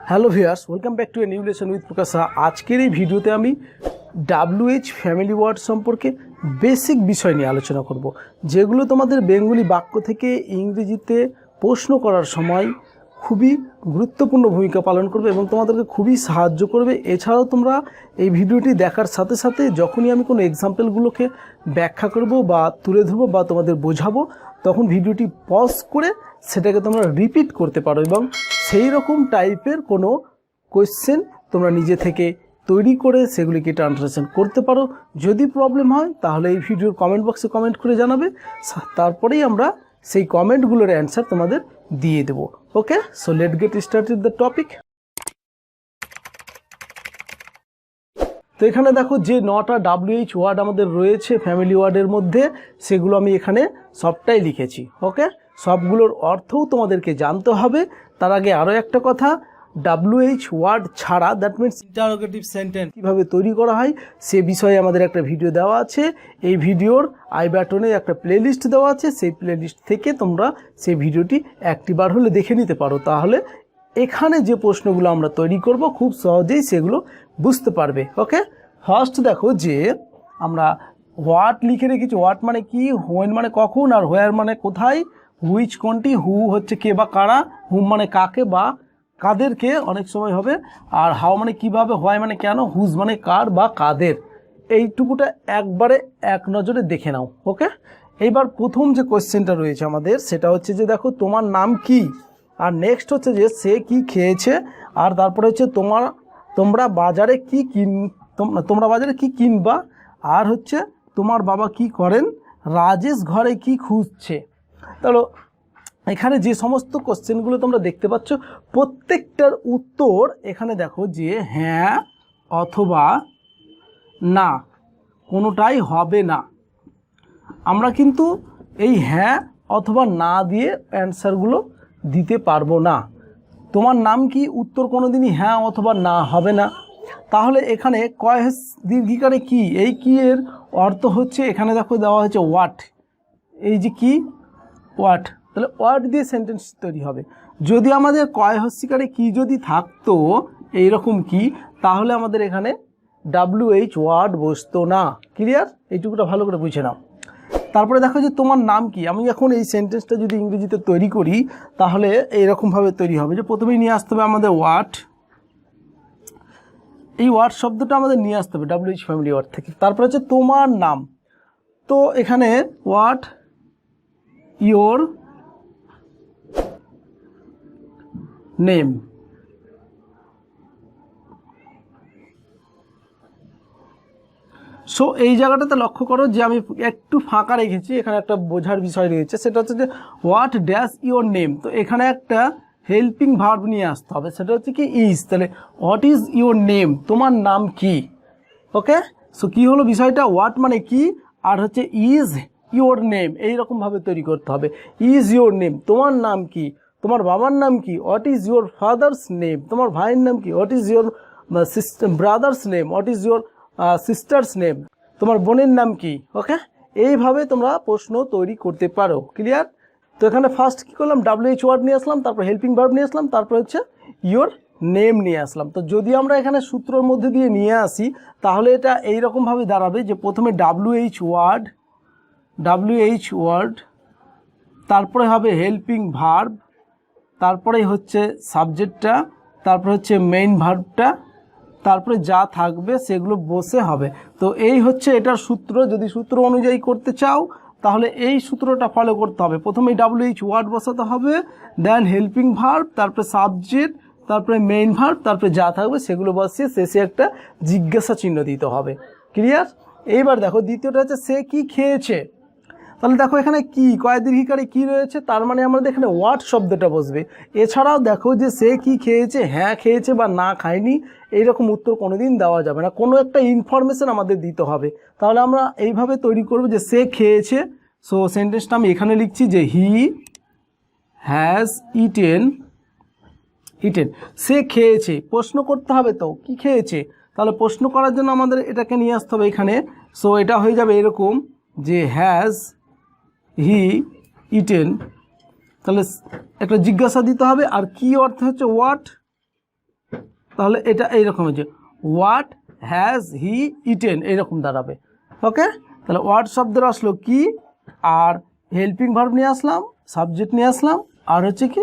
Hello viewers, welcome back to a new lesson with Prakash Saha. আজকের এই ভিডিওতে আমি WH ফ্যামিলি ওয়ার্ড সম্পর্কে বেসিক বিষয় নিয়ে আলোচনা করব, যেগুলো তোমাদের বেঙ্গলি বাক্য থেকে ইংরেজিতে প্রশ্ন করার সময় খুবই গুরুত্বপূর্ণ ভূমিকা পালন করবে এবং তোমাদেরকে খুবই সাহায্য করবে। এছাড়াও তোমরা এই ভিডিওটি দেখার সাথে সাথে যখনই আমি কোনো এক্সাম্পলগুলোকে ব্যাখ্যা করব বা তুলে ধরবো বা তোমাদের বোঝাবো, তখন ভিডিওটি পজ করে সেটাকে তোমরা রিপিট করতে পারো এবং সেই রকম টাইপের কোনো কোয়েশ্চেন তোমরা নিজে থেকে তৈরি করে সেগুলিকে ট্রান্সলেশন করতে পারো। যদি প্রবলেম হয় তাহলে এই ভিডিওর কমেন্ট বক্সে কমেন্ট করে জানাবে, তারপরেই আমরা সেই কমেন্টগুলোর অ্যান্সার তোমাদের দিয়ে দেব। Okay, so let get started the topic. তো এখানে দেখো যে 9টা WH ওয়ার্ড আমাদের রয়েছে ফ্যামিলি ওয়ার্ডের মধ্যে, সেগুলো আমি এখানে সবটাই লিখেছি। ওকে, সবগুলোর অর্থও তোমাদেরকে জানতে হবে। তার আগে আরও একটা কথা, WH ওয়ার্ড ছাড়া দ্যাট মিনস ইন্টারোগেটিভ সেন্টেন্স কীভাবে তৈরি করা হয় সে বিষয়ে আমাদের একটা ভিডিও দেওয়া আছে। এই ভিডিওর আই বাটনে একটা প্লেলিস্ট দেওয়া আছে, সেই প্লেলিস্ট থেকে তোমরা সেই ভিডিওটি একটিবার হলে দেখে নিতে পারো। তাহলে এখানে যে প্রশ্নগুলো আমরা তৈরি করব খুব সহজেই সেগুলো বুঝতে পারবে। ওকে, ফার্স্ট দেখো যে আমরা হোয়াট লিখে রেখেছি। হোয়াট মানে কি, হোয়েন মানে কখন, আর হোয়ার মানে কোথায়, হুইচ কোনটি, হু হচ্ছে কে বা কারা, হুম মানে কাকে বা কাদেরকে অনেক সময় হবে, আর হাউ মানে কিভাবে, হোয়াই মানে কেন, হুজ মানে কার বা কাদের। এইটুকুটা একবারে এক নজরে দেখে নাও। ওকে, এইবার প্রথম যে কোয়েশ্চেনটা রয়েছে আমাদের সেটা হচ্ছে যে দেখো তোমার নাম কি, আর নেক্সট হচ্ছে যে সে কি খেয়েছে, আর তারপরে হচ্ছে তোমরা বাজারে কি তোমরা বাজারে কি কিনবা, আর হচ্ছে তোমার বাবা কি করেন, রাজেশ ঘরে কি খুঁজছে। তাহলে এখানে যে সমস্ত কোশ্চেনগুলো তোমরা দেখতে পাচ্ছ প্রত্যেকটার উত্তর এখানে দেখো যে হ্যাঁ অথবা না, কোনোটাই হবে না। আমরা কিন্তু এই হ্যাঁ অথবা না দিয়ে অ্যান্সারগুলো দিতে পারবো না। তোমার নাম কি, উত্তর কোনো দিনই হ্যাঁ অথবা না হবে না। তাহলে এখানে কয়েস দীর্ঘিকারে কি, এই কি এর অর্থ হচ্ছে এখানে দেখো দেওয়া হয়েছে হোয়াট, এই যে কি হোয়াট, তাহলে ওয়ার্ড দিয়ে সেন্টেন্স তৈরি হবে। যদি আমাদের কয় হস্যিকারে কি যদি থাকতো এইরকম কি, তাহলে আমাদের এখানে WH ওয়ার্ড বসতো না। ক্লিয়ার? এইটুকুটা ভালো করে বুঝে নাও। তারপরে দেখো যে তোমার নাম কি, আমি এখন এই সেন্টেন্সটা যদি ইংরেজিতে তৈরি করি তাহলে এইরকমভাবে তৈরি হবে যে প্রথমেই নিয়ে আসতে হবে আমাদের ওয়াট, এই ওয়ার্ড শব্দটা আমাদের নিয়ে আসতে হবে WH ফ্যামিলি ওয়ার্ড থেকে। তারপরে হচ্ছে তোমার নাম, তো এখানে হোয়াট ইয়োর নেম। সো এই জায়গাটাতে লক্ষ্য করো যে আমি একটু ফাঁকা রেখেছি, এখানে একটা বোঝার বিষয় রয়েছে, সেটা হচ্ছে যে হোয়াট ড্যাশ ইয়োর নেম। তো এখানে একটা হেল্পিং ভার্ব নিয়ে আসতে হবে, সেটা হচ্ছে কি ইজ। তাহলে হোয়াট ইজ ইয়োর নেম, তোমার নাম কি। ওকে, সো কী হলো বিষয়টা, হোয়াট মানে কি, আর হচ্ছে ইজ ইয়োর নেম, এইরকমভাবে তৈরি করতে হবে। ইজ ইয়োর নেম, তোমার নাম কি, তোমার বাবার নাম কি, what is your father's name, তোমার ভাইয়ের নাম কি, what is your brothers name, what is your sisters name, তোমার বোনের নাম কি। ওকে, এইভাবে তোমরা প্রশ্ন তৈরি করতে পারো। ক্লিয়ার? তো এখানে ফার্স্ট কী করলাম, WH ওয়ার্ড নিয়ে আসলাম, তারপর হেল্পিং ভার্ব নিয়ে আসলাম, তারপর হচ্ছে ইয়োর নেম নিয়ে আসলাম। তো যদি আমরা এখানে সূত্রর মধ্যে দিয়ে নিয়ে আসি তাহলে এটা এইরকমভাবে দাঁড়াবে যে প্রথমে WH ওয়ার্ড, তারপরে হবে হেল্পিং ভার্ব, তারপরে হচ্ছে সাবজেক্টটা, তারপরে হচ্ছে মেইন ভার্বটা, তারপরে যা থাকবে সেগুলো বসে হবে। তো এই হচ্ছে এটার সূত্র। যদি সূত্র অনুযায়ী করতে চাও তাহলে এই সূত্রটা ফলো করতে হবে। প্রথমেই WH ওয়ার্ড বসাতে হবে, দেন হেল্পিং ভার্ব, তারপরে সাবজেক্ট, তারপরে মেইন ভার্ব, তারপরে যা থাকবে সেগুলো বসিয়ে শেষে একটা জিজ্ঞাসা চিহ্ন দিতে হবে। ক্লিয়ার? এইবার দেখো দ্বিতীয়টা হচ্ছে সে কি খেয়েছে। তাহলে দেখো এখানে কি কয় দীর্ঘিকারে কি রয়েছে, তার মানে আমাদের এখানে হোয়াট শব্দটা বসবে। এছাড়াও দেখো যে সে কি খেয়েছে, হ্যাঁ খেয়েছে বা না খায়নি, এইরকম উত্তর কোনোদিন দেওয়া যাবে না, কোনো একটা ইনফরমেশন আমাদের দিতে হবে। তাহলে আমরা এইভাবে তৈরি করব যে সে খেয়েছে। সো সেন্টেন্সটা আমি এখানে লিখছি যে হি হ্যাজ ইটেন, সে খেয়েছে। প্রশ্ন করতে হবে তো কি খেয়েছে, তাহলে প্রশ্ন করার জন্য আমাদের এটাকে নিয়ে আসতে হবে এখানে। সো এটা হয়ে যাবে এরকম যে হ্যাজ হি ইটেন, তাহলে একটা জিজ্ঞাসা দিতে হবে। আর কি অর্থ হচ্ছে হোয়াট, তাহলে এটা এইরকম যে হোয়াট হ্যাজ হি ইটেন এইরকম দাঁড়াবে। ওকে, তাহলে হোয়াট শব্দের আসলো কি, আর হেল্পিং ভার্ব নিয়ে আসলাম, সাবজেক্ট নিয়ে আসলাম, আর হচ্ছে কি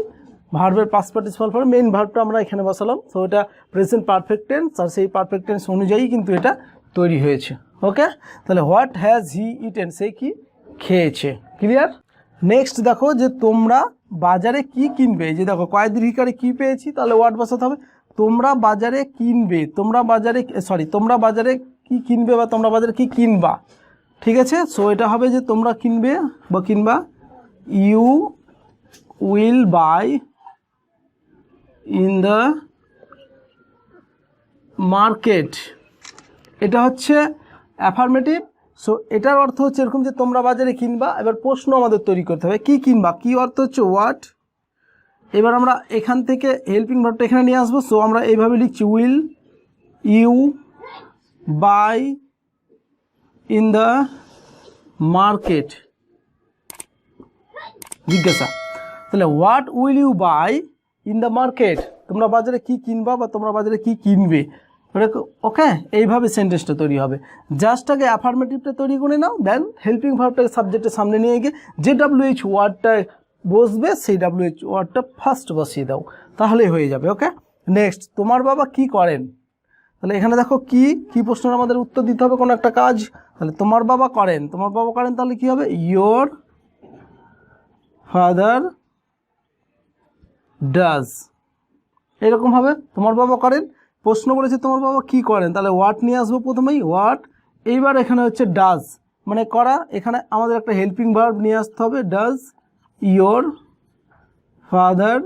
ভার্বের পাস্ট পার্টিসিপাল ফর্ম, মেইন ভার্বটা আমরা এখানে বসালাম। তো এটা প্রেজেন্ট পারফেক্ট টেন্স, আর সেই পারফেক্ট টেন্স অনুযায়ী কিন্তু এটা তৈরি হয়েছে। ওকে, তাহলে হোয়াট হ্যাজ হি ইটেন, সে কি খেয়েছে। ক্লিয়ার? নেক্সট দেখো যে তোমরা বাজারে কি কিনবে, যে দেখো কয় দীর্ঘিকারে কি পেয়েছি, তাহলে হোয়াট বসাতে হবে। তোমরা বাজারে কিনবে, তোমরা বাজারে কি কিনবে বা তোমরা বাজারে কি কিনবা, ঠিক আছে। সো এটা হবে যে তোমরা কিনবে বা কিনবা, you will buy in the market. এটা হচ্ছে অ্যাফার্মেটিভ। সো এটার অর্থ হচ্ছে এরকম যে তোমরা বাজারে কিনবা। এবার প্রশ্ন আমাদের তৈরি করতে হবে, কি কিনবা, কি অর্থ হচ্ছে হোয়াট। এবার আমরা এখান থেকে হেল্পিং ভার্বটা এখানে নিয়ে আসবো। সো আমরা এইভাবে লিখছি, will you buy in the market, জিজ্ঞাসা। তাহলে what will you buy in the market, তোমরা বাজারে কি কিনবা বা তোমরা বাজারে কি কিনবে। ওকে, এইভাবে সেন্টেন্সটা তৈরি হবে। জাস্ট আগে অ্যাফার্মেটিভটা তৈরি করে নাও, দেন হেল্পিং ভার্বটাকে সাবজেক্টের সামনে নিয়ে গিয়ে যে WH ওয়ার্ডটা বসবে সেই WH ওয়ার্ডটা ফার্স্ট বসিয়ে দাও, তাহলেই হয়ে যাবে। ওকে, নেক্সট, তোমার বাবা কি করেন। তাহলে এখানে দেখো কি প্রশ্নের আমাদের উত্তর দিতে হবে, কোনো একটা কাজ। তাহলে তোমার বাবা করেন, তাহলে কি হবে, ইয়োর ফাদার ডাজ, এরকম হবে। তোমার বাবা করেন, প্রশ্ন বলেছে তোমার বাবা কি করেন, তাহলে হোয়াট নিয়ে আসবো প্রথমেই, হোয়াট। এইবার এখানে হচ্ছে ডাজ মানে করা, এখানে আমাদের একটা হেল্পিং ভার্ব নিয়ে আসতে হবে, ডাজ ইয়োর ফাদার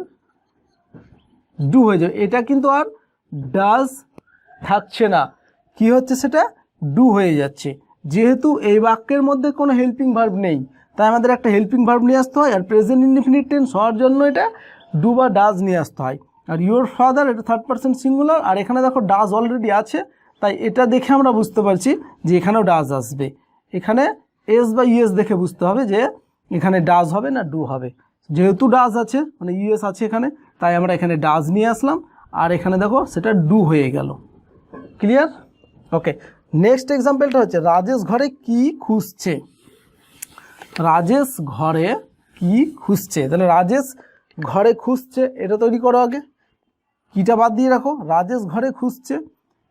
ডু হয়ে যাবে। এটা কিন্তু আর ডাজ থাকছে না, কি হচ্ছে সেটা ডু হয়ে যাচ্ছে। যেহেতু এই বাক্যের মধ্যে কোনো হেল্পিং ভার্ব নেই, তাই আমাদের একটা হেল্পিং ভার্ব নিয়ে আসতে হয়, আর প্রেজেন্ট ইনডিফিনিট টেন্স হওয়ার জন্য এটা ডু বা ডাজ নিয়ে আসতে হয়। আর ইয়োর ফাদার এটা থার্ড পারসন সিঙ্গুলার, আর এখানে দেখো ডাজ অলরেডি আছে, তাই এটা দেখে আমরা বুঝতে পারছি যে এখানেও ডাজ আসবে। এখানে এস বা ইএস দেখে বুঝতে হবে যে এখানে ডাজ হবে না ডু হবে। যেহেতু ডাজ আছে মানে ইউএস আছে এখানে, তাই আমরা এখানে ডাজ নিয়ে আসলাম, আর এখানে দেখো সেটা ডু হয়ে গেল। ক্লিয়ার? ওকে, নেক্সট এক্সাম্পলটা হচ্ছে রাজেশ ঘরে কি খুঁজছে। রাজেশ ঘরে কি খুঁজছে, তাহলে রাজেশ ঘরে খুঁজছে এটা তৈরি করো আগে, কিটা বাদ দিয়ে রাখো, রাজেশ ঘরে খুঁজছে।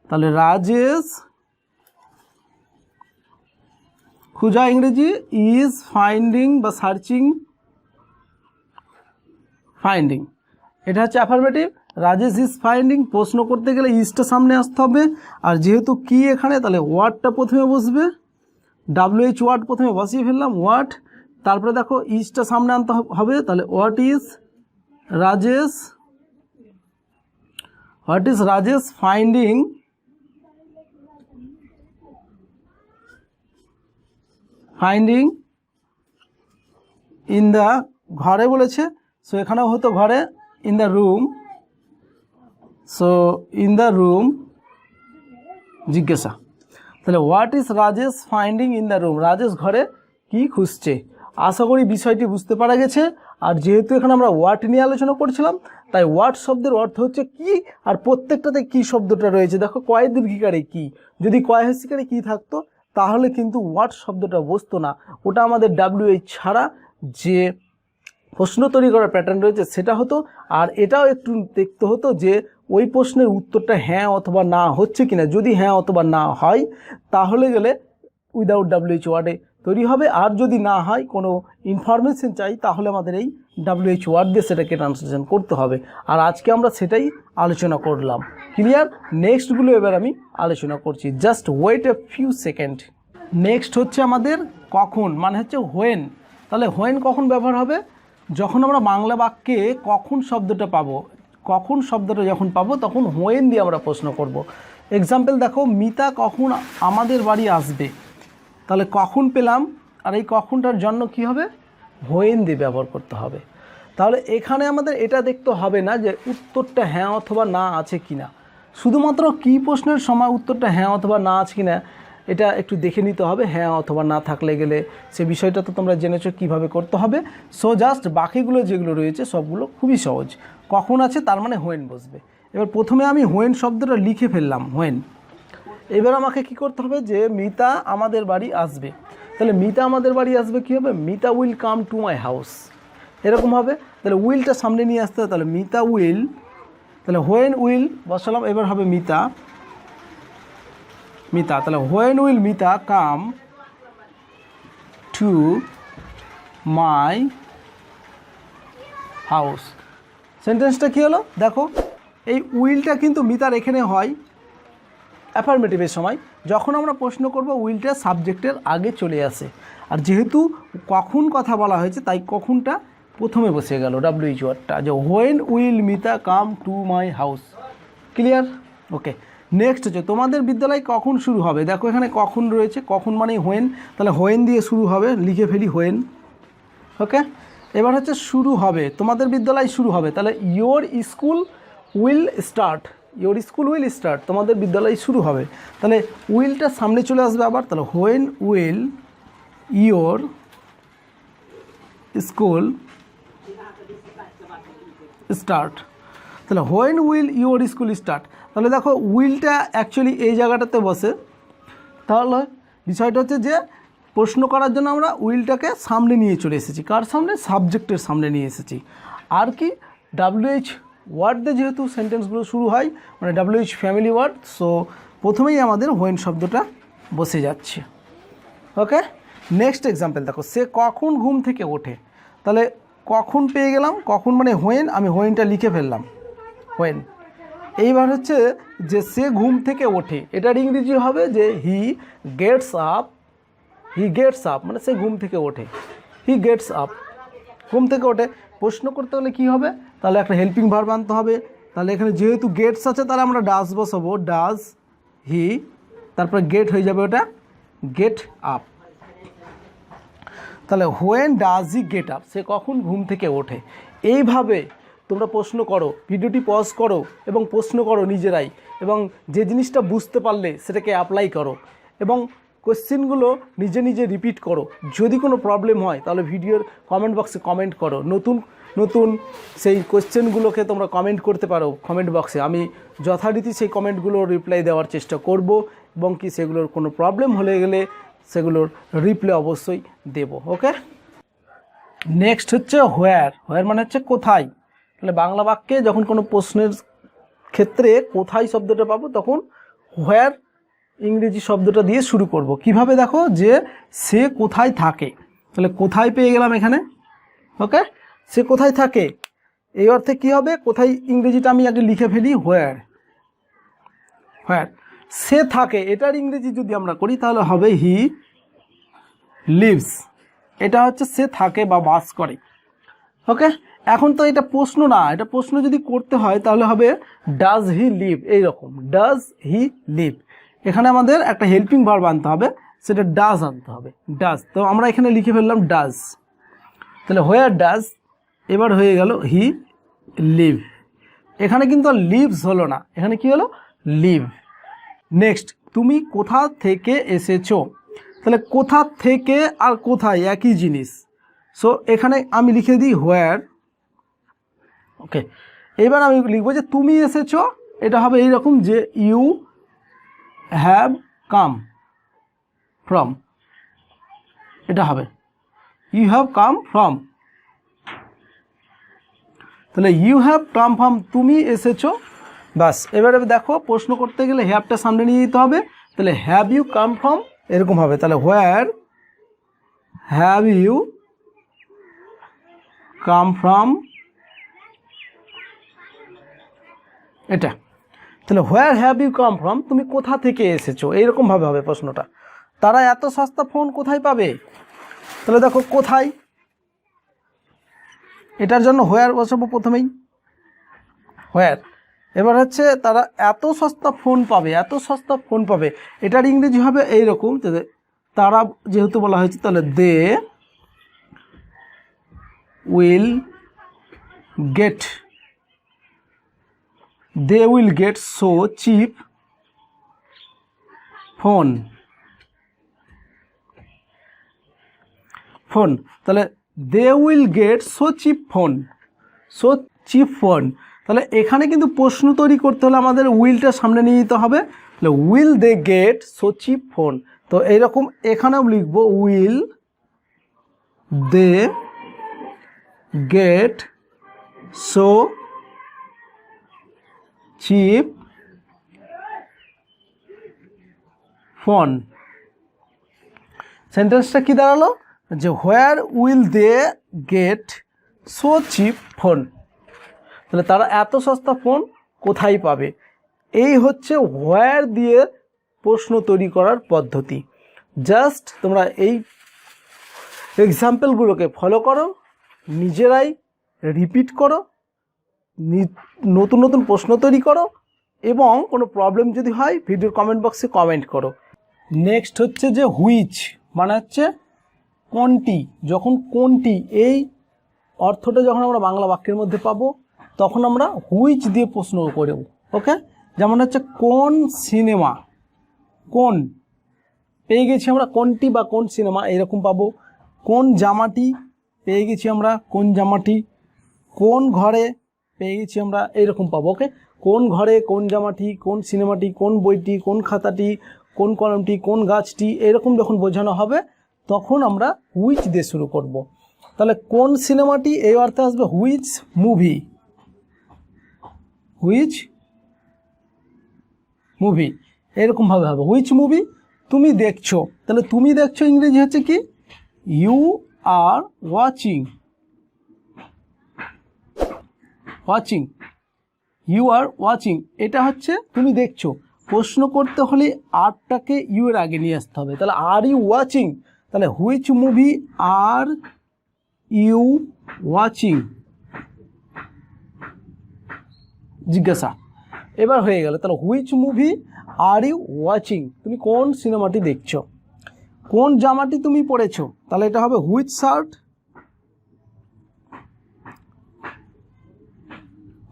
তাহলে রাজেশ খুঁজা ইংরেজি ইজ ফাইন্ডিং বা সার্চিং, ফাইন্ডিং এটা হচ্ছে অ্যাফার্মেটিভ। রাজেশ ইজ ফাইন্ডিং, প্রশ্ন করতে গেলে ইজটা সামনে আসতে হবে, আর যেহেতু কি এখানে তাহলে ওয়ার্ডটা প্রথমে বসবে, WH ওয়ার্ড প্রথমে বসিয়ে ফেললাম ওয়ার্ড, তারপরে দেখো ইজটা সামনে আনতে হবে, তাহলে what is Rajesh finding in the, ঘরে বলেছে, সো এখানেও হতো ঘরে, in the room, so in the room জিজ্ঞাসা। তাহলে what is Rajesh finding in the room, Rajesh ঘরে কি খুঁজছে। আশা করি বিষয়টি বুঝতে পারা গেছে। আর যেহেতু এখানে আমরা হোয়াট নিয়ে আলোচনা করছিলাম, তাই হোয়াট শব্দের অর্থ হচ্ছে কি, আর প্রত্যেকটাতে কি শব্দটা রয়েছে দেখো, কয় দীর্ঘিকারে কি, যদি কয় হস্যিকারে কি থাকতো তাহলে কিন্তু হোয়াট শব্দটা বসতো না, ওটা আমাদের WH ছাড়া যে প্রশ্ন তৈরি করার প্যাটার্ন রয়েছে সেটা হতো। আর এটাও একটু দেখতে হতো যে ওই প্রশ্নের উত্তরটা হ্যাঁ অথবা না হচ্ছে কিনা, যদি হ্যাঁ অথবা না হয় তাহলে গেলে উইদাউট WH ওয়ার্ডে তৈরি হবে, আর যদি না হয় কোনো ইনফরমেশন চাই তাহলে আমাদের এই WH ওয়ার্ড দিয়ে সেটাকে ট্রান্সলেশন করতে হবে। আর আজকে আমরা সেটাই আলোচনা করলাম। ক্লিয়ার? নেক্সটগুলো এবার আমি আলোচনা করছি, just wait a few second. Next হচ্ছে আমাদের কখন, মানে হচ্ছে হোয়েন। তাহলে হোয়েন কখন ব্যবহার হবে, যখন আমরা বাংলা বাক্যে কখন শব্দটা পাবো, কখন শব্দটা যখন পাবো তখন হোয়েন দিয়ে আমরা প্রশ্ন করব। এক্সাম্পল দেখো, মিতা কখন আমাদের বাড়ি আসবে, তাহলে কখন পেলাম, আর এই কখনটার জন্য কি হবে, হোয়েন দিয়ে ব্যবহার করতে হবে। তাহলে এখানে আমাদের এটা দেখতে হবে না যে উত্তরটা হ্যাঁ অথবা না আছে কিনা, শুধুমাত্র কি প্রশ্নের সময় উত্তরটা হ্যাঁ অথবা না আছে কিনা এটা একটু দেখে নিতে হবে। হ্যাঁ অথবা না থাকলে গেলে সে বিষয়টা তো তোমরা জেনেছো কিভাবে করতে হবে। সো জাস্ট বাকিগুলো যেগুলো রয়েছে সবগুলো খুবই সহজ। কখন আছে তার মানে হোয়েন বসবে। এবার প্রথমে আমি হোয়েন শব্দটা লিখে ফেললাম, হোয়েন। এবার আমাকে কি করতে হবে, যে মিতা আমাদের বাড়ি আসবে। তাহলে মিতা আমাদের বাড়ি আসবে কী হবে, Mita will come to my house, এরকম হবে। তাহলে উইলটা সামনে নিয়ে আসতে হবে, তাহলে মিতা উইল, তাহলে হোয়েন উইল বসালাম, এবার হবে মিতা, মিতা, তাহলে when will Mita come to my house. সেন্টেন্সটা কী হলো দেখো, এই উইলটা কিন্তু মিতার এখানে হয় অ্যাফার্মেটিভের সময়, যখন আমরা প্রশ্ন করব উইলটা সাবজেক্টের আগে চলে আসে। আর যেহেতু কখন কথা বলা হয়েছে তাই কখনটা প্রথমে বসে গেল ডাব্লিউএইচ ওয়ার্ডটা, যে when will Mita come to my house. Clear? Okay. Next হচ্ছে তোমাদের বিদ্যালয় কখন শুরু হবে। দেখো এখানে কখন রয়েছে, কখন মানে হোয়েন, তাহলে হোয়েন দিয়ে শুরু হবে, লিখে ফেলি হোয়েন। ওকে। এবার হচ্ছে শুরু হবে, তোমাদের বিদ্যালয় শুরু হবে, তাহলে your school will start, your school will start, তোমাদের বিদ্যালয় শুরু হবে। তাহলে উইলটা সামনে চলে আসবে আবার, তাহলে when will your school start, তাহলে when will your school start. তাহলে দেখো উইলটা অ্যাকচুয়ালি এই জায়গাটাতে বসে, তাহলে বিষয়টা হচ্ছে যে প্রশ্ন করার জন্য আমরা উইলটাকে সামনে নিয়ে চলে এসেছি, কার সামনে, সাবজেক্টের সামনে নিয়ে এসেছি। আর কি ডাব্লিউএইচ ওয়ার্ড দিয়ে যেহেতু সেন্টেন্সগুলো শুরু হয়, মানে ডাব্লিউএইচ ফ্যামিলি ওয়ার্ড, সো প্রথমেই আমাদের হোয়েন শব্দটা বসে যাচ্ছে। ওকে। নেক্সট এক্সাম্পল দেখো, সে কখন ঘুম থেকে ওঠে। তাহলে কখন পেয়ে গেলাম, কখন মানে হোয়েন, আমি হোয়েনটা লিখে ফেললাম, হোয়েন। এইবার হচ্ছে যে সে ঘুম থেকে ওঠে, এটার ইংরেজি হবে যে he gets up, he gets up মানে সে ঘুম থেকে ওঠে, হি গেটস আপ, ঘুম থেকে ওঠে। প্রশ্ন করতে হলে কী হবে, তাহলে একটা হেল্পিং ভার্ব আনতে হবে। তাহলে এখানে যেহেতু গেটস আছে তাহলে আমরা ডাজ বসাবো, ডাজ হি, তারপরে গেট হয়ে যাবে ওটা গেট আপ। তাহলে when does he get up, সে কখন ঘুম থেকে ওঠে। এইভাবে তোমরা প্রশ্ন করো, ভিডিওটি পজ করো এবং প্রশ্ন করো নিজেরাই, এবং যে জিনিসটা বুঝতে পারলে সেটাকে অ্যাপ্লাই করো এবং কোশ্চেনগুলো নিজে নিজে রিপিট করো। যদি কোনো প্রবলেম হয় তাহলে ভিডিওর কমেন্ট বক্সে কমেন্ট করো, নতুন নতুন সেই কোশ্চেনগুলোকে তোমরা কমেন্ট করতে পারো কমেন্ট বক্সে, আমি যথারীতি সেই কমেন্টগুলোর রিপ্লাই দেওয়ার চেষ্টা করব, এবং কি সেগুলোর কোনো প্রবলেম হলে গেলে সেগুলোর রিপ্লাই অবশ্যই দেব। ওকে। নেক্সট হচ্ছে হোয়ার, হোয়ার মানে হচ্ছে কোথায়। তাহলে বাংলা বাক্যে যখন কোনো প্রশ্নের ক্ষেত্রে কোথায় শব্দটা পাবো তখন হোয়ার ইংরেজি শব্দটা দিয়ে শুরু করব। কিভাবে দেখো, যে সে কোথায় থাকে, তাহলে কোথায় পেয়ে গেলাম এখানে। ওকে। সে কোথায় থাকে এই অর্থে কি হবে, কোথায় ইংরেজিটা আমি আগে লিখে ফেলি, হোয়ার, হোয়ার। সে থাকে এটার ইংরেজি যদি আমরা করি তাহলে হবে হি লিভস, এটা হচ্ছে সে থাকে বা বাস করে। ওকে। এখন তো এটা প্রশ্ন না, এটা প্রশ্ন যদি করতে হয় তাহলে হবে ডাজ হি লিভ, এইরকম ডাজ হি লিভ। এখানে আমাদের একটা হেল্পিং ভার্ব আনতে হবে, সেটা ডাজ আনতে হবে, ডাজ। তো আমরা এখানে লিখে ফেললাম ডাজ, তাহলে হোয়ার ডাজ, এবার হয়ে গেল হি লিভ। এখানে কিন্তু আর লিভস হলো না, এখানে কি হলো, লিভ। নেক্সট, তুমি কোথা থেকে এসেছো। তাহলে কোথা থেকে আর কোথায় একই জিনিস, সো এখানে আমি লিখে দিই হোয়ার। ওকে। এবার আমি লিখবো যে তুমি এসেছো, এটা হবে এইরকম যে ইউ হ্যাভ কাম ফ্রম, এটা হবে ইউ হ্যাভ কাম ফ্রম। তাহলে ইউ হ্যাভ কাম ফ্রম, তুমি এসেছো, বাস। এবারে দেখো প্রশ্ন করতে গেলে হ্যাভটা সামনে নিয়ে যেতে হবে, তাহলে হ্যাভ ইউ কাম ফ্রম এরকম হবে। তাহলে where have you come from, এটা। তাহলে where have you come from, তুমি কোথা থেকে এসেছো, এইরকমভাবে হবে প্রশ্নটা। তারা এত সস্তা ফোন কোথায় পাবে, তাহলে দেখো কোথায়, এটার জন্য হোয়ার বসাবো প্রথমেই, হোয়ার। এবার হচ্ছে তারা এত সস্তা ফোন পাবে, এত সস্তা ফোন পাবে, এটার ইংরেজি হবে এইরকম, তারা যেহেতু বলা হয়েছে তাহলে they will get, they will get so cheap phone, phone. তাহলে they will get so cheap phone, so cheap phone. তাহলে এখানে কিন্তু প্রশ্ন তৈরি করতে হলে আমাদের উইলটা সামনে নিয়ে যেতে হবে। তাহলে will they get so cheap phone, তো এইরকম এখানেও লিখবো will they get so cheap phone. সেন্টেন্সটা কি দাঁড়ালো যে where will they get so cheap phone, তাহলে তারা এত সস্তা ফোন কোথায় পাবে। এই হচ্ছে হোয়ার দিয়ে প্রশ্ন তৈরি করার পদ্ধতি। জাস্ট তোমরা এই এক্সাম্পলগুলোকে ফলো করো, নিজেরাই রিপিট করো, নতুন নতুন প্রশ্ন তৈরি করো, এবং কোনো প্রবলেম যদি হয় ভিডিওর কমেন্ট বক্সে কমেন্ট করো। নেক্সট হচ্ছে যে হুইচ, মানে হচ্ছে কোনটি। যখন কোনটি এই অর্থটা যখন আমরা বাংলা বাক্যের মধ্যে পাবো তখন আমরা হুইচ দিয়ে প্রশ্ন করব। ওকে, যেমন হচ্ছে কোন সিনেমা, কোন পেয়ে গেছি আমরা কোনটি বা কোন সিনেমা এরকম পাবো। কোন জামাটি পেয়ে গেছি আমরা কোন জামাটি, কোন ঘরে পেয়ে গেছি আমরা এইরকম পাবো। ওকে, কোন ঘরে, কোন জামাটি, কোন সিনেমাটি, কোন বইটি, কোন খাতাটি, কোন কলমটি, কোন গাছটি, এরকম যখন বোঝানো হবে তখন আমরা হুইচ দিয়ে শুরু করব। তাহলে কোন সিনেমাটি এই অর্থে আসবে হুইচ মুভি, হুইচ মুভি এরকমভাবে হবে। হুইচ মুভি তুমি দেখছো, তাহলে তুমি দেখছো ইংরেজি হচ্ছে কি you are watching, watching, you are watching, এটা হচ্ছে তুমি দেখছো। প্রশ্ন করতে হলে আরটাকে ইউ এর আগে নিয়ে আসতে হবে। তাহলে আর ইউ ওয়াচিং, তাহলে which movie are you watching, জিজ্ঞাসা। এবার হয়ে গেল, তাহলে which movie are you watching, তুমি কোন সিনেমাটি দেখছো। কোন জামাটি তুমি পরেছো, তাহলে এটা হবে হুইচ শার্ট,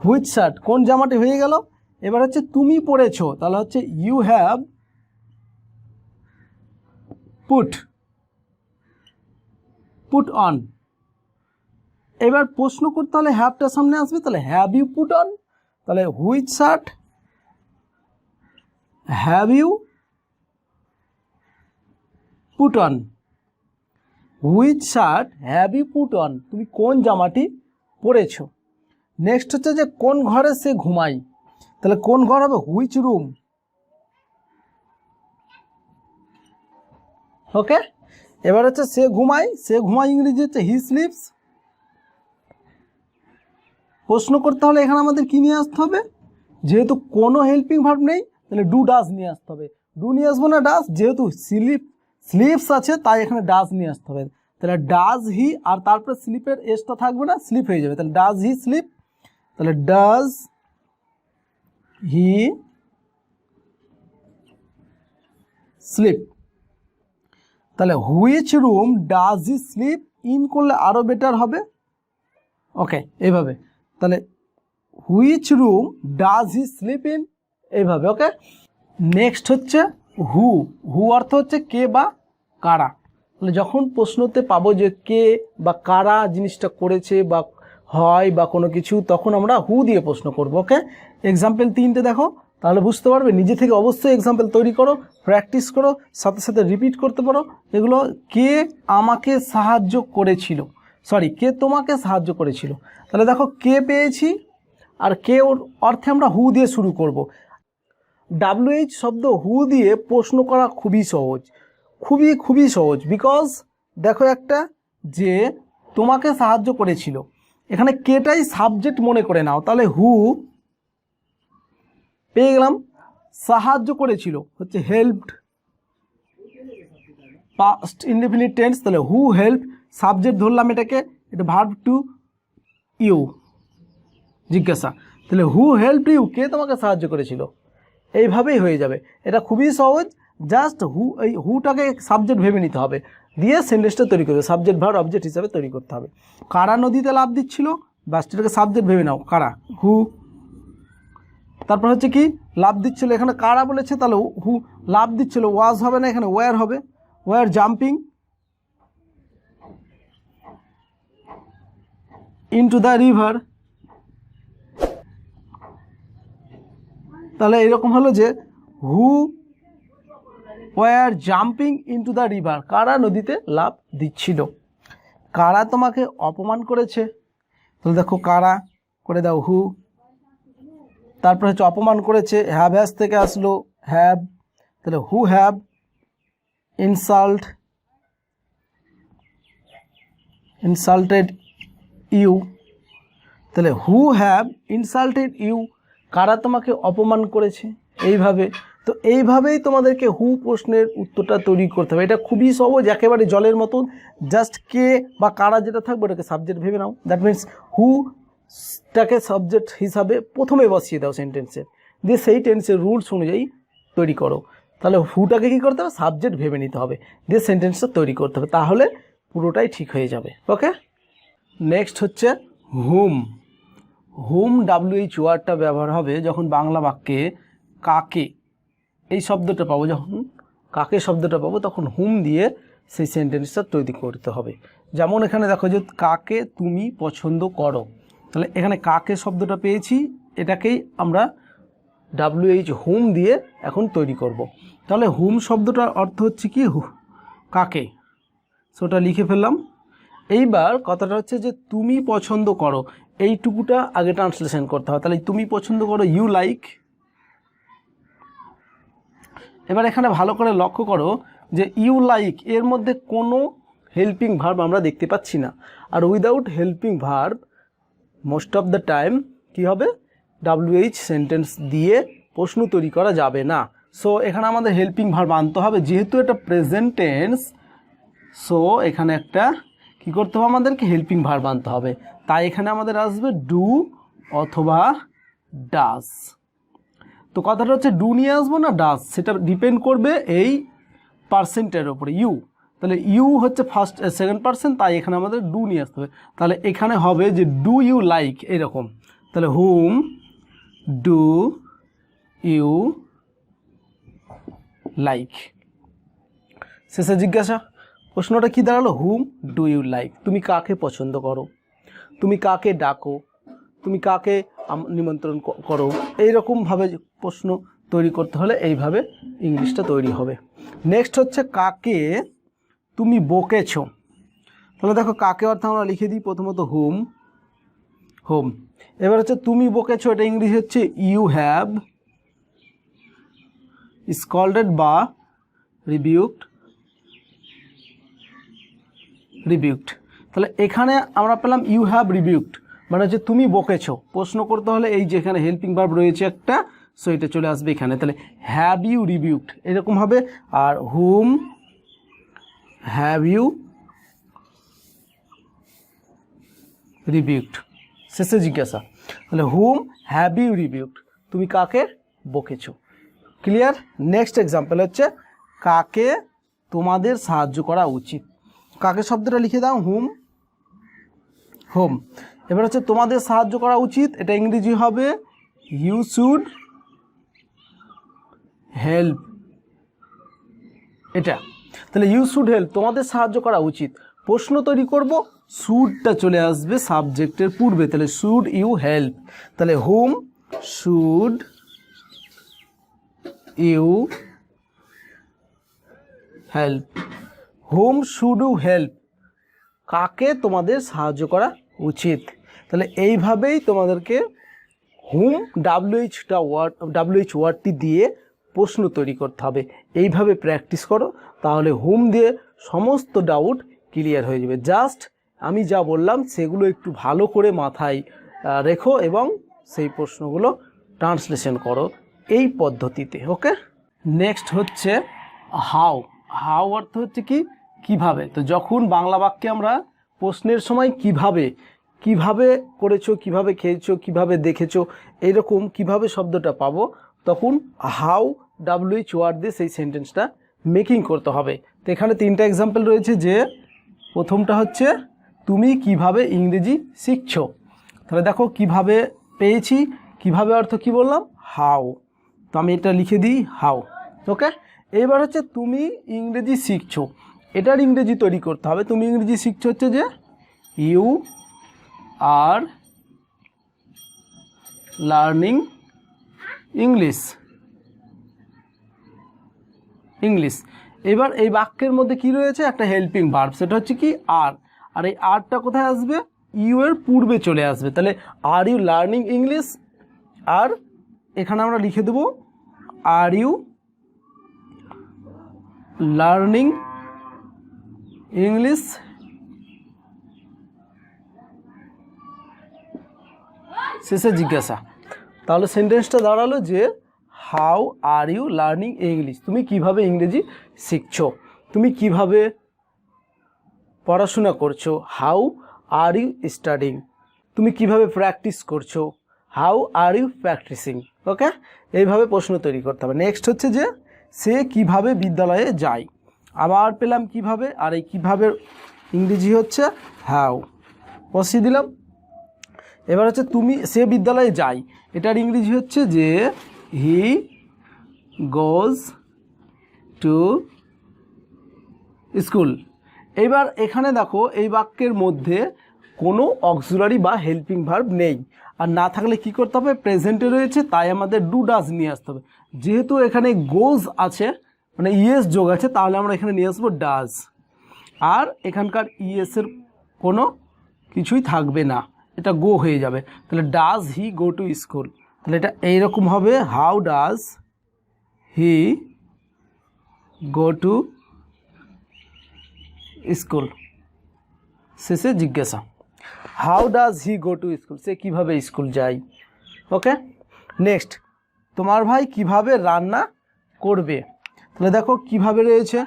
হুইচ শার্ট, কোন জামাটি হয়ে গেল। এবার হচ্ছে তুমি পরেছো, তাহলে হচ্ছে ইউ হ্যাভ পুট অন। এবার প্রশ্ন করতে হলে হ্যাভটা সামনে আসবে, তাহলে হ্যাভ ইউ পুট অন, তাহলে which shirt have you put on, which shirt have you put on, তুমি কোন জামাটি পরেছো। নেক্সট হচ্ছে যে কোন ঘরে সে ঘুমায়, তাহলে কোন ঘর হবে হুইচ রুম। ওকে, এবার হচ্ছে সে ঘুমায়, সে ঘুমায় ইংরেজি হচ্ছে হি স্লিপস। প্রশ্ন করতে হলে এখানে আমাদের কি নিয়ে আসতে হবে, যেহেতু কোনো হেল্পিং ভার্ব নেই তাহলে ডু ডাজ নিয়ে আসতে হবে। ডু নিয়ে আসবো না ডাজ, যেহেতু স্লিপস আছে তাই এখানে ডাজ নিয়ে আসতে হবে। তাহলে ডাজ হি, আর তারপরে স্লিপের এসটা থাকবে না, স্লিপ হয়ে যাবে। তাহলে ডাজ হি স্লিপ, তাহলে ডাজ হি স্লিপ। তাহলে which room does he sleep in করলে আরও বেটার হবে। ওকে, এইভাবে, তাহলে which room does he sleep in, এইভাবে। ওকে, নেক্সট হচ্ছে হু। হু অর্থ হচ্ছে কে বা কারা। তাহলে যখন প্রশ্নতে পাবো যে কে বা কারা জিনিসটা করেছে বা হয় বা কোনো কিছু, তখন আমরা হু দিয়ে প্রশ্ন করব। ওকে, এক্সাম্পল 3টে দেখো, তাহলে বুঝতে পারবে। নিজে থেকে অবশ্যই এক্সাম্পল তৈরি করো, প্র্যাকটিস করো, সাথে সাথে রিপিট করতে পারো এগুলো। কে আমাকে সাহায্য করেছিল, সরি কে তোমাকে সাহায্য করেছিল। তাহলে দেখো কে পেয়েছি, আর কে ওর অর্থে আমরা হু দিয়ে শুরু করব। WH শব্দ হু দিয়ে প্রশ্ন করা খুবই সহজ, খুবই সহজ। বিকজ দেখো একটা যে তোমাকে সাহায্য করেছিল, এখানে কেটাই সাবজেক্ট মনে করে নাও, তাহলে হু পেয়ে গেলাম। সাহায্য করেছিল হচ্ছে হেল্পড, পাস্ট ইনডেফিনিট টেন্স, তাহলে হু হেল্প, সাবজেক্ট ধরলাম এটাকে, এটা ভার্ব টু ইউ, জিজ্ঞাসা। তাহলে হু হেল্প ইউ, কে তোমাকে সাহায্য করেছিল, এইভাবেই হয়ে যাবে। এটা খুবই সহজ। জাস্ট হু, এই হুটাকে সাবজেক্ট ভেবে নিতে হবে, দিয়ে সেন্টেন্সটা তৈরি করবে, সাবজেক্ট ভার্ব অবজেক্ট হিসাবে তৈরি করতে হবে। কারা নদীতে লাফ দিচ্ছিল, বাস এটাকে সাবজেক্ট ভেবে নাও, কারা, হু। তারপর হচ্ছে কি লাফ দিচ্ছিল, এখানে কারা বলেছে, তাহলে হু লাফ দিচ্ছিল, ওয়াজ হবে না, এখানে ওয়্যার হবে, were jumping into the river, তাহলে এরকম হলো যে who were jumping into the river, কারা নদীতে লাফ দিচ্ছিল। কারা তোমাকে অপমান করেছে, তাহলে দেখো কারা করে দাও হু, তারপর হচ্ছে অপমান করেছে, হ্যাভ হ্যাজ থেকে আসলো হ্যাভ, তাহলে হু হ্যাভ ইনসাল্টেড ইউ, তাহলে হু হ্যাভ ইনসাল্টেড ইউ, কারা তোমাকে অপমান করেছে। এইভাবে, তো এইভাবেই তোমাদেরকে হু প্রশ্নের উত্তরটা তৈরি করতে হবে। এটা খুবই সহজ, একেবারে জলের মতন। জাস্ট কে বা কারা যেটা থাকবে ওটাকে সাবজেক্ট ভেবে নাও। দ্যাট মিনস হুটাকে সাবজেক্ট হিসাবে প্রথমে বসিয়ে দাও সেন্টেন্সে, দিয়ে সেই টেন্সের রুলস অনুযায়ী তৈরি করো। তাহলে হুটাকে কী করতে হবে, সাবজেক্ট ভেবে নিতে হবে, দিয়ে সেন্টেন্সটা তৈরি করতে হবে, তাহলে পুরোটাই ঠিক হয়ে যাবে। ওকে, নেক্সট হচ্ছে হুম। হুম WH ওয়ার্ডটা ব্যবহার হবে যখন বাংলা বাক্যে কাকে এই শব্দটা পাবো, যখন কাকে শব্দটা পাবো তখন হুম দিয়ে সেই সেন্টেন্সটা তৈরি করতে হবে। যেমন এখানে দেখো যে কাকে তুমি পছন্দ করো, তাহলে এখানে কাকে শব্দটা পেয়েছি, এটাকেই আমরা WH হুম দিয়ে এখন তৈরি করব। তাহলে হুম শব্দটার অর্থ হচ্ছে কি কাকে, সেটা লিখে ফেললাম। এইবার কথাটা হচ্ছে যে তুমি পছন্দ করো, এইটুকুটা আগে ট্রান্সলেশন করতে হবে। তাহলে তুমি পছন্দ করো ইউ লাইক। এবার এখানে ভালো করে লক্ষ্য করো যে ইউ লাইক এর মধ্যে কোনো হেল্পিং ভার্ব আমরা দেখতে পাচ্ছি না, আর without helping verb most of the time কী হবে, WH সেন্টেন্স দিয়ে প্রশ্ন তৈরি করা যাবে না। সো এখানে আমাদের হেল্পিং ভার্ব আনতে হবে, যেহেতু এটা প্রেজেন্ট টেন্স, সো এখানে একটা কী করতে হবে, আমাদেরকে হেল্পিং ভার্ব আনতে হবে। তাই এখানে আমাদের আসবে ডু অথবা ডাস। তো কথাটা হচ্ছে ডু নিয়ে আসবো না ডাস, সেটা ডিপেন্ড করবে এই পার্সেন্টের ওপরে ইউ। তাহলে ইউ হচ্ছে ফার্স্ট সেকেন্ড পার্সন, তাই এখানে আমাদের ডু নিয়ে আসতে হবে। তাহলে এখানে হবে যে ডু ইউ লাইক এরকম, তাহলে হুম ডু ইউ লাইক। শেষে জিজ্ঞাসা প্রশ্নটা কি দাঁড়ালো, হুম ডু ইউ লাইক, তুমি কাকে পছন্দ করো, তুমি কাকে ডাকো, তুমি কাকে নিমন্ত্রণ করো, এইরকমভাবে প্রশ্ন তৈরি করতে হলে এইভাবে ইংলিশটা তৈরি হবে। নেক্সট হচ্ছে কাকে তুমি বকেছো। তাহলে দেখো কাকে অর্থ আমরা লিখে দিই প্রথমত হুম, হোম। এবার হচ্ছে তুমি বকেছো, এটা ইংলিশ হচ্ছে ইউ হ্যাভ স্কল্ডেড বা রিবিউকড। তাহলে এখানে আমরা পেলাম ইউ হ্যাভ রিবিউকড, মানে হচ্ছে তুমি বকেছো। প্রশ্ন করতে হলে এই যে এখানে হেল্পিং ভার্ব রয়েছে একটা, সো এটা চলে আসবে এখানে। তাহলে হ্যাভ ইউ রিবিউকড এরকম হবে, আর হুম হ্যাভ ইউ রিবিউকড, শেষে জিজ্ঞাসা। তাহলে হুম হ্যাভ ইউ রিবিউকড, তুমি কাকে বকেছো। ক্লিয়ার। নেক্সট এক্সাম্পল হচ্ছে কাকে তোমাদের সাহায্য করা উচিত। কাকে শব্দটা লিখে দাও হুম, হোম। এবার হচ্ছে তোমাদের সাহায্য করা উচিত, এটা ইংরেজি হবে ইউ শুড হেল্প, এটা। তাহলে ইউ শুড হেল্প তোমাদের সাহায্য করা উচিত। প্রশ্ন তৈরি করব, শুডটা চলে আসবে সাবজেক্টের পূর্বে, তাহলে শুড ইউ হেল্প। তাহলে whom should you help, whom should you help, কাকে তোমাদের সাহায্য করা উচিত। তাহলে এইভাবেই তোমাদেরকে হুম WH ওয়ার্ডটি দিয়ে প্রশ্ন তৈরি করতে হবে। এইভাবে প্র্যাকটিস করো, তাহলে হুম দিয়ে সমস্ত ডাউট ক্লিয়ার হয়ে যাবে। জাস্ট আমি যা বললাম সেগুলো একটু ভালো করে মাথায় রেখো এবং সেই প্রশ্নগুলো ট্রান্সলেশন করো এই পদ্ধতিতে। ওকে, নেক্সট হচ্ছে হাউ। হাউ অর্থ হচ্ছে কি কিভাবে। তো যখন বাংলা বাক্যে আমরা প্রশ্নের সময় কিভাবে করেছো, কিভাবে খেয়েছো, কিভাবে দেখেছো, এইরকম কিভাবে শব্দটা পাবো, তখন হাউ WH ওয়ার্ড দিয়ে সেই সেন্টেন্সটা মেকিং করতে হবে। তো এখানে তিনটা এক্সাম্পল রয়েছে, যে প্রথমটা হচ্ছে তুমি কিভাবে ইংরেজি শিখছো। তাহলে দেখো কিভাবে পেয়েছি, কিভাবে অর্থ কি বললাম, হাউ। তো আমি এটা লিখে দিই হাউ। ওকে, এবার হচ্ছে তুমি ইংরেজি শিখছো, এটার ইংরেজি তৈরি করতে হবে। তুমি ইংরেজি শিখছো হচ্ছে যে you are learning English English. এবার এই বাক্যের মধ্যে কি রয়েছে, একটা হেল্পিং ভার্ব, সেটা হচ্ছে কি আর। আর এই আরটা কোথায় আসবে, ইউ এর পূর্বে চলে আসবে। তাহলে আর ইউ লার্নিং ইংলিশ, আর এখানে আমরা লিখে দেবো আর ইউ লার্নিং ইংলিশ শেষে জিজ্ঞাসা। তাহলে সেন্টেন্সটা দাঁড়ালো যে how are you learning English, তুমি কিভাবে ইংরেজি শিখছো, তুমি কিভাবে পড়াশোনা করছো, হাউ আর ইউ স্টাডিং, তুমি কিভাবে প্র্যাকটিস করছো, হাউ আর ইউ প্র্যাকটিসিং। ওকে, এইভাবে প্রশ্ন তৈরি করতে হবে। নেক্সট হচ্ছে যে সে কিভাবে বিদ্যালয়ে যায়, আবার পেলাম কিভাবে, আর এই কিভাবে ইংরেজি হচ্ছে হাউ, বসিয়ে দিলাম। এবার হচ্ছে তুমি, সে বিদ্যালয়ে যায়, এটার ইংরেজি হচ্ছে যে হি গোজ টু স্কুল। এবার এখানে দেখো এই বাক্যের মধ্যে কোনো অক্সিলারি বা হেল্পিং ভার্ব নেই, আর না থাকলে কি করতে হবে, প্রেজেন্টে রয়েছে, তাই আমাদের ডু ডাজ নিয়ে আসতে হবে। যেহেতু এখানে গোজ আছে, মানে ইএস যোগ আছে, তাহলে আমরা এখানে নিয়ে আসবো ডাজ, আর এখানকার ইএসের কোনো কিছুই থাকবে না, এটা গো হয়ে যাবে। তাহলে does he go to school, তাহলে এটা এইরকম হবে, how does he go to school শেষে জিজ্ঞাসা। How does he go to school, সে কীভাবে স্কুল যায়। ওকে, নেক্সট তোমার ভাই কিভাবে রান্না করবে। তাহলে দেখো কিভাবে রয়েছে,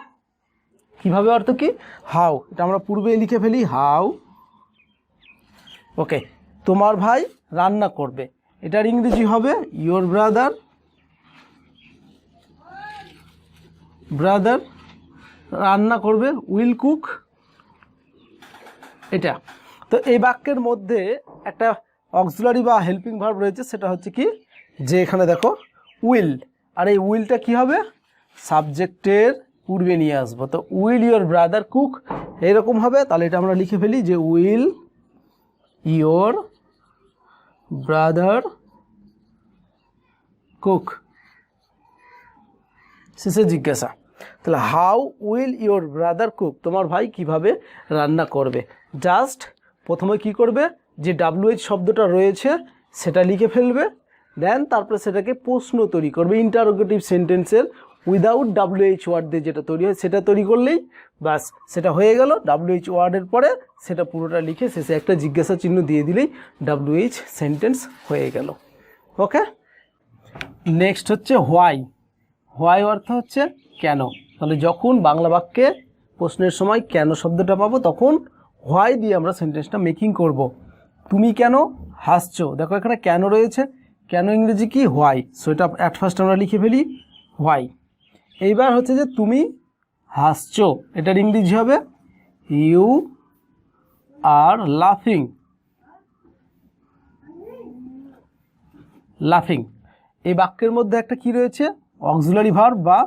কিভাবে অর্থ কি, হাউ, এটা আমরা পূর্বে লিখে ফেলি হাউ। ওকে, তোমার ভাই রান্না করবে, এটার ইংরেজি হবে ইয়োর ব্রাদার রান্না করবে, উইল কুক। এটা তো এই বাক্যের মধ্যে একটা অক্সিলারি বা হেল্পিং ভার্ব রয়েছে, সেটা হচ্ছে কি যে এখানে দেখো উইল, আর এই উইলটা কি হবে, সাবজেক্টের পূর্বে নিয়ে আসবো। তো উইল ইয়োর ব্রাদার কুক এইরকম হবে। তাহলে এটা আমরা লিখে ফেলি যে উইল ইয়োর ব্রাদার কুক শেষে জিজ্ঞাসা। তাহলে how will your brother cook, তোমার ভাই কিভাবে রান্না করবে। জাস্ট প্রথমে কি করবে, যে WH শব্দটা রয়েছে সেটা লিখে ফেলবে, দেন তারপরে সেটাকে প্রশ্ন তৈরি করবে, ইন্টারোগেটিভ সেন্টেন্সের উইদাউট WH ওয়ার্ড দিয়ে যেটা তৈরি হয় সেটা তৈরি করলেই বাস সেটা হয়ে গেল। WH ওয়ার্ডের পরে সেটা পুরোটা লিখে শেষে একটা জিজ্ঞাসা চিহ্ন দিয়ে দিলেই WH সেন্টেন্স হয়ে গেল। ওকে, নেক্সট হচ্ছে হোয়াই। হোয়াই অর্থ হচ্ছে কেন। তাহলে যখন বাংলা বাক্যে প্রশ্নের সময় কেন শব্দটা পাবো, তখন হোয়াই দিয়ে আমরা সেন্টেন্সটা মেকিং করব। তুমি কেন হাসছো, দেখো এখানে কেন রয়েছে, কেন ইংরেজি কি, হোয়াই। সো এটা অ্যাট ফার্স্ট আমরা লিখে ফেলি হোয়াই। এইবার হচ্ছে যে তুমি হাসছো, এটার ইংরেজি হবে ইউ আর লাফিং। লাফিং এই বাক্যের মধ্যে একটা কি রয়েছে, অক্সিলারি ভার্ব বা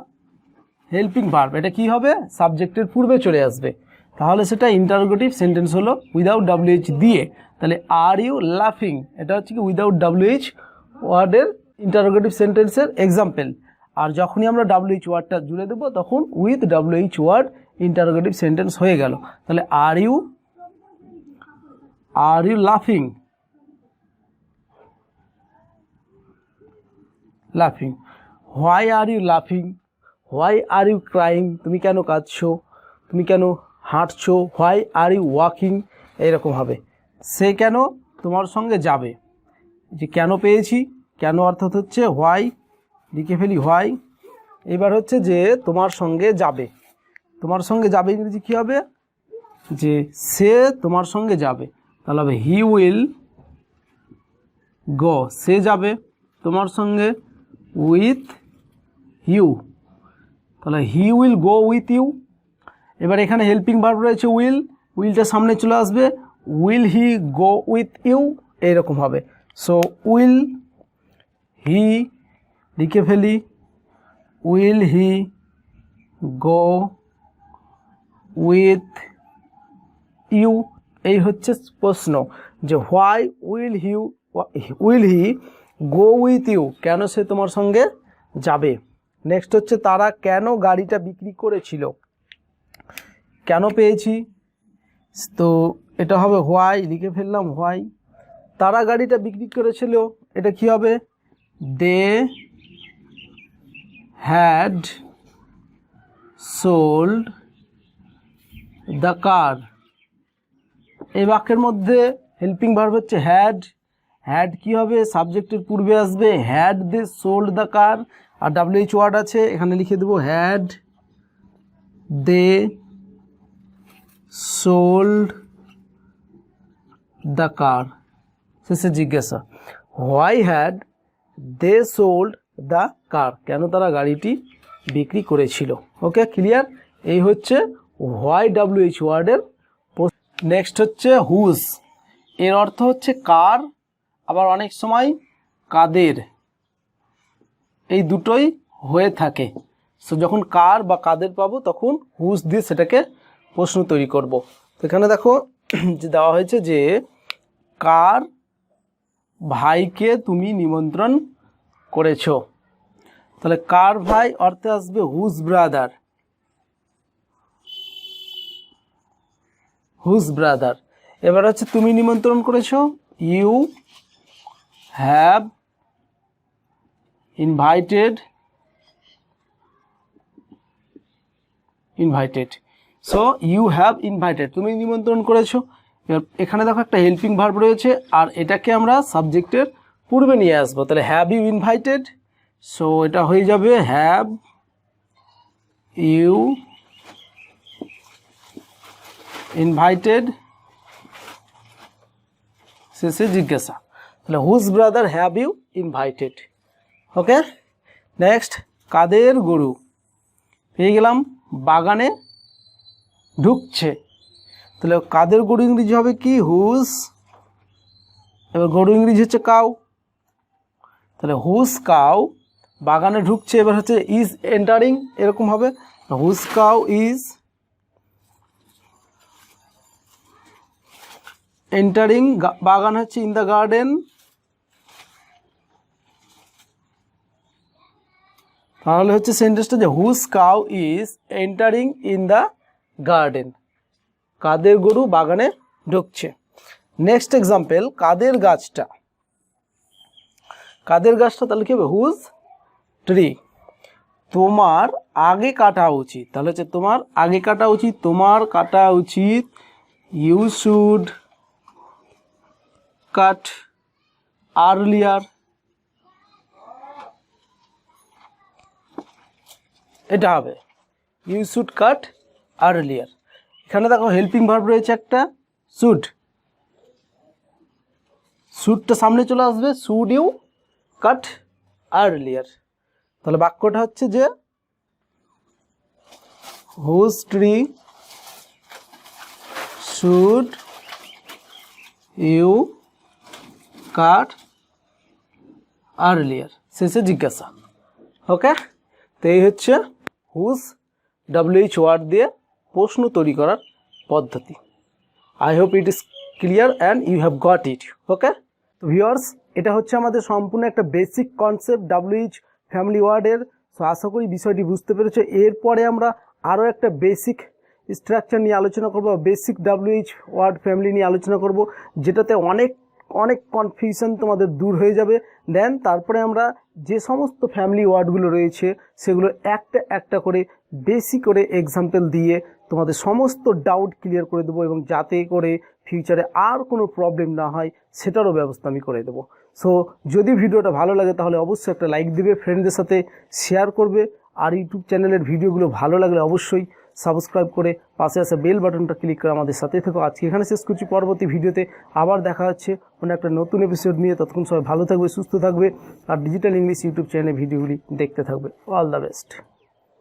হেল্পিং ভার্ব, এটা কি হবে, সাবজেক্টের পূর্বে চলে আসবে, তাহলে সেটা ইন্টারোগেটিভ সেন্টেন্স হলো উইদাউট WH দিয়ে। তাহলে আর ইউ লাফিং, এটা হচ্ছে কি উইদাউট WH ওয়ার্ডের ইন্টারোগেটিভ সেন্টেন্সের এক্সাম্পল। আর যখনই আমরা WH ওয়ার্ডটা জুড়ে দেবো তখন with WH word interrogative sentence হয়ে গেল। তাহলে আর ইউ লাফিং, লাফিং। হোয়াই আর ইউ লাফিং, হোয়াই আর ইউ ক্রাইং, তুমি কেন কাঁদছো, তুমি কেন হাঁটছো, হোয়াই আর ইউ ওয়াকিং এইরকম হবে। সে কেন তোমার সঙ্গে যাবে, যে কেন পেয়েছি, কেন অর্থাৎ হচ্ছে হোয়াই, লিখে ফেলি হোয়াই। এবার হচ্ছে যে তোমার সঙ্গে যাবে, তোমার সঙ্গে যাবে ইংরেজি কী হবে, যে সে তোমার সঙ্গে যাবে, তাহলে হবে হি উইল গো, সে যাবে তোমার সঙ্গে উইথ ইউ, তাহলে he will go with you. এবার এখানে হেল্পিং ভার্ব রয়েছে উইল, উইলটা সামনে চলে আসবে, will he go with you এইরকম হবে। সো উইল হি, লিখে ফেলি will he go with you. এই হচ্ছে প্রশ্ন যে why will he go with you, কেন সে তোমার সঙ্গে যাবে। নেক্সট হচ্ছে তারা কেন গাড়িটা বিক্রি করেছিল, কেন পেয়েছি, তো এটা হবে হোয়াই, লিখে ফেললাম হোয়াই। তারা গাড়িটা বিক্রি করেছিল, এটা কি হবে, they had sold the car. এই বাক্যের মধ্যে হেল্পিং ভার্ব হচ্ছে হ্যাড। হ্যাড কি হবে, সাবজেক্টের পূর্বে আসবে, had they sold the car, আর WH ওয়ার্ড আছে এখানে লিখে দেবো had they sold the car. শেষে জিজ্ঞাসা, why had they sold the car, কেন তারা গাড়িটি বিক্রি করেছিল। Okay, clear. এই হচ্ছে হোয়াই WH ওয়ার্ডের। নেক্সট হচ্ছে হুজ, এর অর্থ হচ্ছে কার, আবার অনেক সময় কাদের, এই দুটোই হয়ে থাকে। সো যখন কার বা কাদের পাবো তখন হুজ দিয়ে সেটাকে প্রশ্ন তৈরি করব। তো এখানে দেখো যে দেওয়া হয়েছে যে কার ভাইকে তুমি নিমন্ত্রণ করেছো, তাহলে কার ভাই অর্থে আসবে হুজ ব্রাদার, হুজ ব্রাদার। এবার হচ্ছে তুমি নিমন্ত্রণ করেছো, you have invited, so you have invited, তুমি নিমন্ত্রণ করেছো। এখানে দেখো একটা হেল্পিং ভার্ব রয়েছে, আর এটাকে আমরা সাবজেক্টের পূর্বে নিয়ে আসবো, তাহলে হ্যাভ ইউ ইনভাইটেড, সো এটা হয়ে যাবে হ্যাভ ইউ ইনভাইটেড, শেষে জিজ্ঞাসা, তাহলে whose brother have you invited. Okay, next কাদের গরু, পেয়ে গেলাম, বাগানে ঢুকছে, তাহলে কাদের গরু ইংরেজি হবে কি, হুজ, এবার গরু ইংরেজি হচ্ছে কাউ, তাহলে হুজ কাউ বাগানে ঢুকছে। এবার হচ্ছে ইজ এন্টারিং, এরকম হবে, হুজ কাউ ইজ এন্টারিং, বাগান হচ্ছে ইন দ্য গার্ডেন, তাহলে হচ্ছে সেন্টেন্সটা যে whose cow is entering in the garden, কাদের গরু বাগানে ঢুকছে। নেক্সট এক্সাম্পল, কাদের গাছটা, কাদের গাছটা তাহলে কি হবে, হুজ ট্রি। তোমার আগে কাটা উচিত, তাহলে হচ্ছে তোমার আগে কাটা উচিত, তোমার কাটা উচিত, ইউ শুড কাট আর্লিয়ার, এটা হবে ইউ শুড কাট আর্লিয়ার। এখানে দেখো হেল্পিং ভার্ব রয়েছে একটা, শুড, শুডটা সামনে চলে আসবে, শুড ইউ কাট আর্লিয়ার, তাহলে বাক্যটা হচ্ছে যে whose tree should you cut earlier, শেষে জিজ্ঞাসা। ওকে, তো এই হচ্ছে হুজ WH ওয়ার্ড দিয়ে প্রশ্ন তৈরি করার পদ্ধতি। I hope it is clear and you have got it. Okay, তো ভিউয়ার্স, এটা হচ্ছে আমাদের সম্পূর্ণ একটা বেসিক কনসেপ্ট WH ফ্যামিলি ওয়ার্ডের। সো আশা করি বিষয়টি বুঝতে পেরেছো। এরপরে আমরা আরও একটা বেসিক স্ট্রাকচার নিয়ে আলোচনা করব, বেসিক WH ওয়ার্ড ফ্যামিলি নিয়ে আলোচনা করব, যেটাতে অনেক কনফিউশন তোমাদের দূর হয়ে যাবে। দেন তারপরে আমরা যে সমস্ত ফ্যামিলি ওয়ার্ডগুলো রয়েছে সেগুলো একটা একটা করে বেশি করে এক্সাম্পল দিয়ে তোমাদের সমস্ত ডাউট ক্লিয়ার করে দেবো, এবং যাতে করে ফিউচারে আর কোনো প্রবলেম না হয় সেটারও ব্যবস্থা আমি করে দেবো। সো যদি ভিডিওটা ভালো লাগে তাহলে অবশ্যই একটা লাইক দিবে, ফ্রেন্ডদের সাথে শেয়ার করবে, আর ইউটিউব চ্যানেলের ভিডিওগুলো ভালো লাগলে অবশ্যই সাবস্ক্রাইব করে পাশে আসা বেল বাটনটা ক্লিক করে আমাদের সাথে থেকো। আজকে এখানে শেষ করছি, পরবর্তী ভিডিওতে আবার দেখা হচ্ছে অন্য একটা নতুন এপিসোড নিয়ে। ততক্ষণ সবাই ভালো থাকবে, সুস্থ থাকবে, আর ডিজিটাল ইংলিশ ইউটিউব চ্যানেলে ভিডিওগুলি দেখতে থাকবে। All the best.